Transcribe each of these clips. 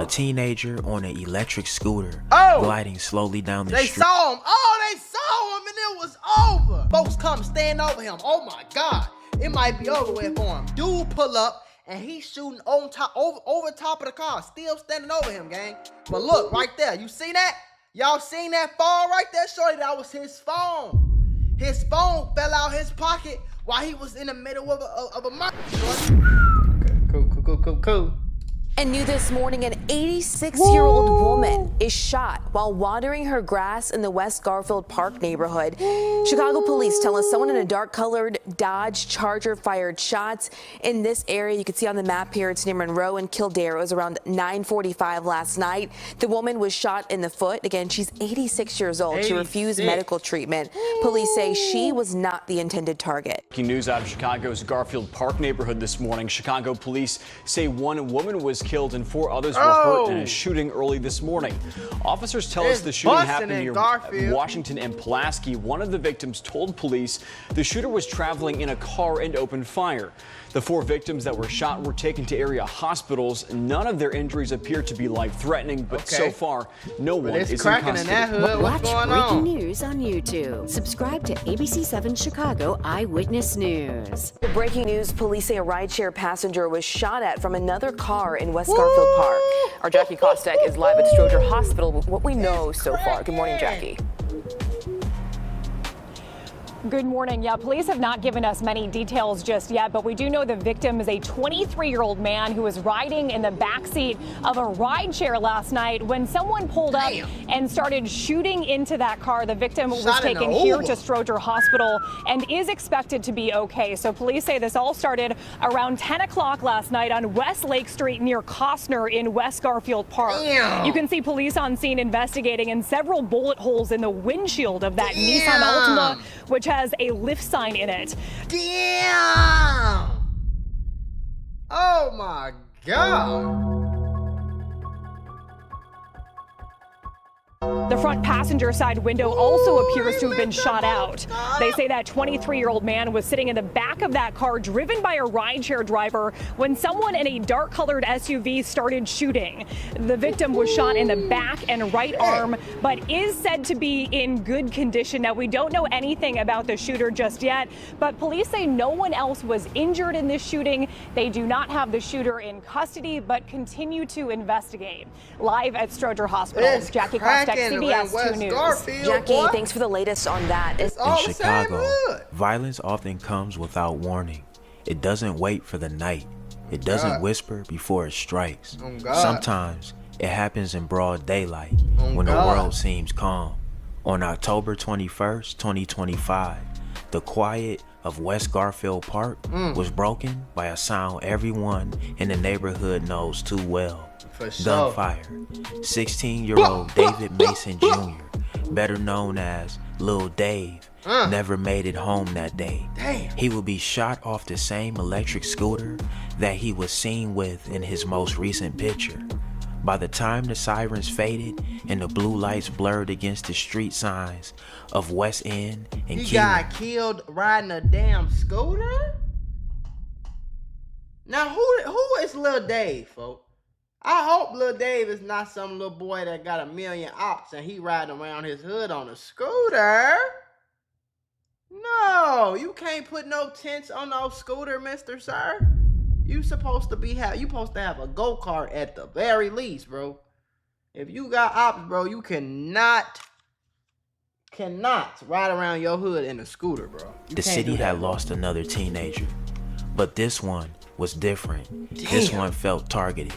teenager on an electric scooter gliding slowly down the street. They saw him. Oh, they saw him and it was over. Folks come stand over him. Oh my God. It might be over with for him. Dude pull up and he's shooting on top, over top of the car, still standing over him, gang. But look, right there. You see that? Y'all seen that fall right there? Shorty, that was his phone. His phone fell out his pocket while he was in the middle of a murder. Cool. And new this morning, an 86-year-old woman is shot while watering her grass in the West Garfield Park neighborhood. Chicago police tell us someone in a dark-colored Dodge Charger fired shots in this area. You can see on the map here, it's near Monroe and Kildare. It was around 9:45 last night. The woman was shot in the foot. Again, she's 86 years old. She refused medical treatment. Police say she was not the intended target. Breaking news out of Chicago's Garfield Park neighborhood this morning. Chicago police say one woman was killed and 4 others were hurt in a shooting early this morning. Officers tell us the shooting happened near Garfield. Washington and Pulaski. One of the victims told police the shooter was traveling in a car and opened fire. The 4 victims that were shot were taken to area hospitals. None of their injuries appear to be life-threatening, but so far, no one is in custody. In that hood. Watch breaking news on YouTube. Subscribe to ABC7 Chicago Eyewitness News. Breaking news, police say a rideshare passenger was shot at from another car in West Garfield Park. Our Jackie Kostek is live at Stroger Hospital with what we know so far. Good morning, Jackie. Good morning. Yeah, police have not given us many details just yet, but we do know the victim is a 23-year-old man who was riding in the backseat of a rideshare last night when someone pulled up and started shooting into that car. The victim was taken here to Stroger Hospital and is expected to be okay. So police say this all started around 10 o'clock last night on West Lake Street near Costner in West Garfield Park. You can see police on scene investigating and several bullet holes in the windshield of that Nissan Altima, which has a lift sign in it. Damn! Oh my God! The front passenger side window also appears to have been shot out. They say that 23-year-old man was sitting in the back of that car driven by a rideshare driver when someone in a dark-colored SUV started shooting. The victim was shot in the back and right arm, but is said to be in good condition. Now, we don't know anything about the shooter just yet, but police say no one else was injured in this shooting. They do not have the shooter in custody, but continue to investigate. Live at Stroger Hospital, Jackie Kostek, CBS 2 News. Garfield, Jackie, thanks for the latest on that. It's all in Chicago, violence often comes without warning. It doesn't wait for the night. It doesn't whisper before it strikes. Sometimes it happens in broad daylight when the world seems calm. On October 21st, 2025, the quiet of West Garfield Park was broken by a sound everyone in the neighborhood knows too well. Gunfire. 16-year-old David Mason Jr., better known as Lil Dave, never made it home that day. He will be shot off the same electric scooter that he was seen with in his most recent picture. By the time the sirens faded and the blue lights blurred against the street signs of West End and he got killed riding a damn scooter? Now who is Lil Dave, folks? I hope Lil Dave is not some little boy that got 1 million ops and he riding around his hood on a scooter. No, you can't put no tents on no scooter, Mr. Sir. You supposed to have a go-kart at the very least, bro. If you got ops, bro, you cannot ride around your hood in a scooter, bro. The city had lost another teenager, but this one was different. This one felt targeted,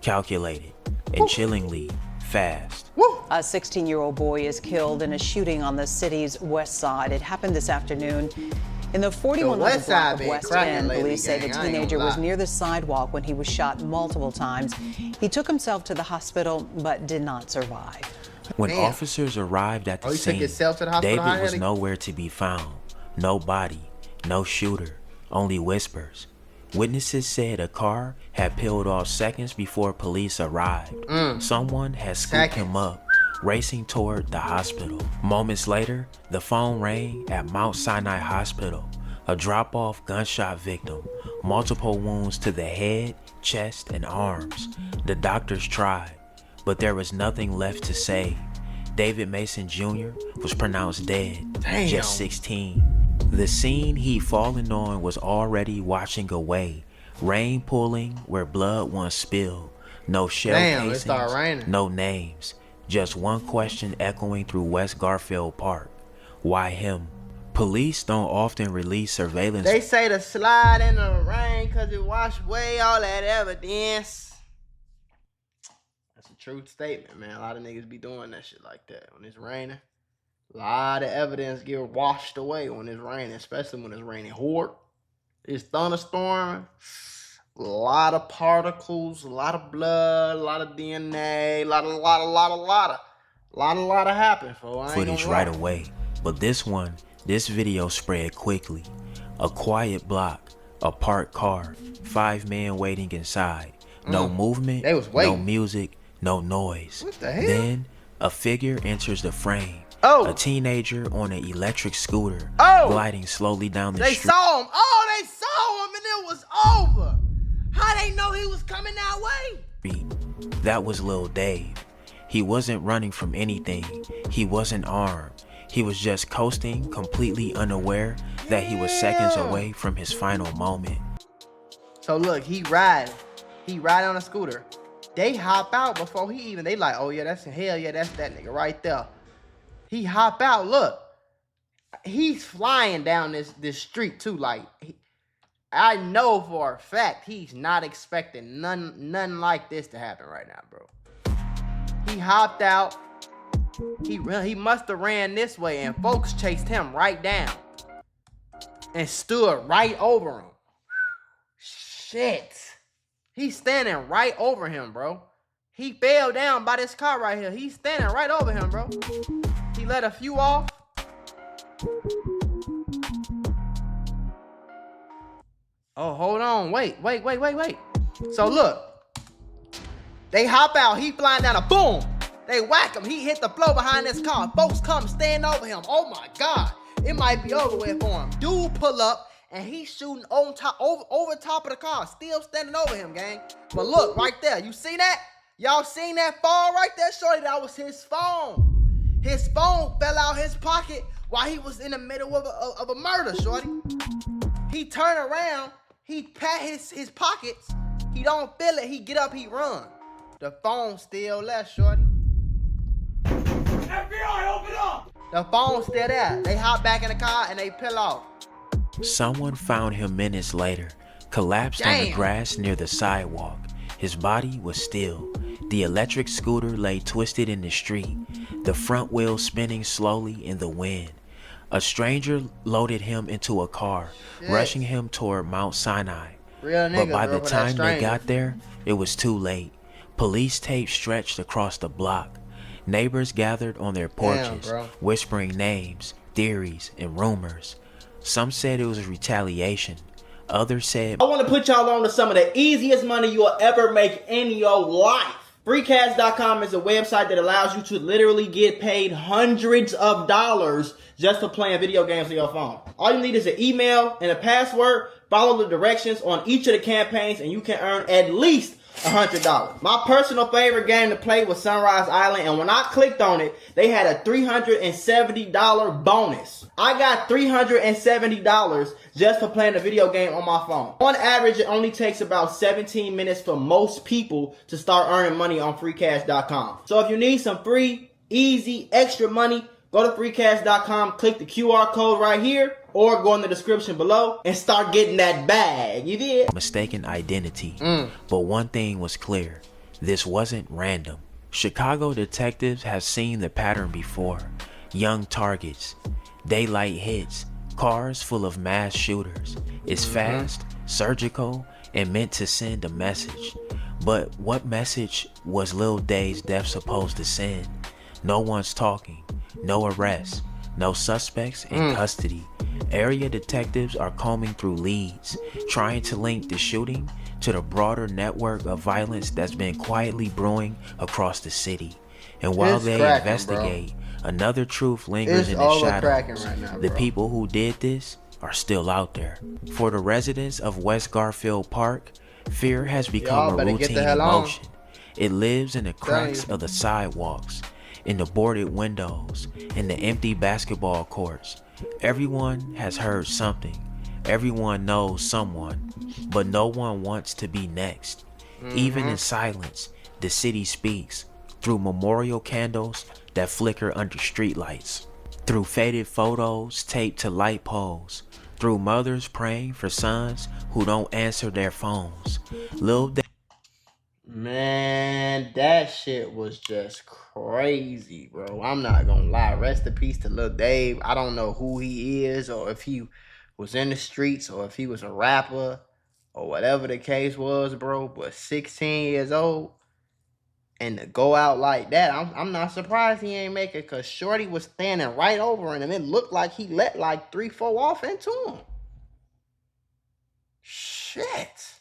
calculated, and chillingly fast. A 16-year-old boy is killed in a shooting on the city's west side. It happened this afternoon in the 4100 block of West End. Police say the teenager was near the sidewalk when he was shot multiple times. He took himself to the hospital but did not survive. When officers arrived at the scene, David was nowhere to be found. No body, no shooter, only whispers. Witnesses said a car had peeled off seconds before police arrived. Someone had scooped him up, racing toward the hospital. Moments later, the phone rang at Mount Sinai Hospital. A drop-off gunshot victim, multiple wounds to the head, chest, and arms. The doctors tried, but there was nothing left to save. David Mason Jr. was pronounced dead, just 16. The scene he'd fallen on was already washing away, rain pooling where blood once spilled. No shell casings, no names, just one question echoing through West Garfield Park. Why him? Police don't often release surveillance. They say to slide in the rain because it washed away all that evidence. That's a true statement, man. A lot of niggas be doing that shit like that when it's raining. A lot of evidence get washed away when it's raining, especially when it's raining hard. It's thunderstorming. A lot of particles, a lot of blood, a lot of DNA, a lot of happen, folks. Footage right away. But this video spread quickly. A quiet block, a parked car, 5 men waiting inside. No movement, no music, no noise. What the hell? Then a figure enters the frame. A teenager on an electric scooter, gliding slowly down the street. They saw him. They saw him and it was over. How they know he was coming that way? That was Lil Dave. He wasn't running from anything. He wasn't armed. He was just coasting, completely unaware that he was seconds away from his final moment. So look, he ride on a scooter. They hop out before he even, they like, oh yeah, that's that nigga right there. He hop out, look. He's flying down this street too, like, I know for a fact he's not expecting none like this to happen right now, bro. He hopped out. He must have ran this way, and folks chased him right down and stood right over him. Shit. He's standing right over him, bro. He fell down by this car right here. He's standing right over him, bro. He let a few off. Oh, hold on. Wait. So look. They hop out. He flying down a boom. They whack him. He hit the floor behind this car. Folks come stand over him. Oh my God. It might be over with for him. Dude pull up and he's shooting on top, over top of the car. Still standing over him, gang. But look, right there. You see that? Y'all seen that fall right there? Shorty, that was his phone. His phone fell out his pocket while he was in the middle of a murder, shorty. He turned around. He pat his pockets. He don't feel it. He get up, he run. The phone still left, shorty. FBI, open up! The phone's still there. They hop back in the car and they peel off. Someone found him minutes later, collapsed on the grass near the sidewalk. His body was still. The electric scooter lay twisted in the street, the front wheel spinning slowly in the wind. A stranger loaded him into a car, rushing him toward Mount Sinai. But by the time they got there, it was too late. Police tape stretched across the block. Neighbors gathered on their porches, whispering names, theories, and rumors. Some said it was retaliation. Others said, I want to put y'all on to some of the easiest money you'll ever make in your life. Freecash.com is a website that allows you to literally get paid hundreds of dollars just for playing video games on your phone. All you need is an email and a password. Follow the directions on each of the campaigns and you can earn at least $100. My personal favorite game to play was Sunrise Island, and when I clicked on it, they had a $370 bonus. I got $370 just for playing the video game on my phone. On average, it only takes about 17 minutes for most people to start earning money on freecash.com. So if you need some free, easy, extra money, go to freecash.com, click the QR code right here, or go in the description below and start getting that bag. You did? Mistaken identity. But one thing was clear. This wasn't random. Chicago detectives have seen the pattern before. Young targets, daylight hits, cars full of mass shooters. It's fast, surgical, and meant to send a message. But what message was Lil Dave's death supposed to send? No one's talking. No arrests. No suspects in custody. Area detectives are combing through leads, trying to link the shooting to the broader network of violence that's been quietly brewing across the city. And while they investigate, another truth lingers in the shadows. The people who did this are still out there. For the residents of West Garfield Park, Fear has become a routine emotion. It lives in the cracks of the sidewalks, in the boarded windows, in the empty basketball courts. Everyone has heard something. Everyone knows someone, but no one wants to be next. Even in silence, the city speaks through memorial candles that flicker under streetlights, through faded photos taped to light poles, through mothers praying for sons who don't answer their phones. Man, that shit was just crazy, bro. I'm not gonna lie. Rest in peace to Lil Dave. I don't know who he is, or if he was in the streets, or if he was a rapper, or whatever the case was, bro. But 16 years old, and to go out like that, I'm not surprised he ain't make it, because Shorty was standing right over him. It looked like he let like 3-4 off into him. Shit.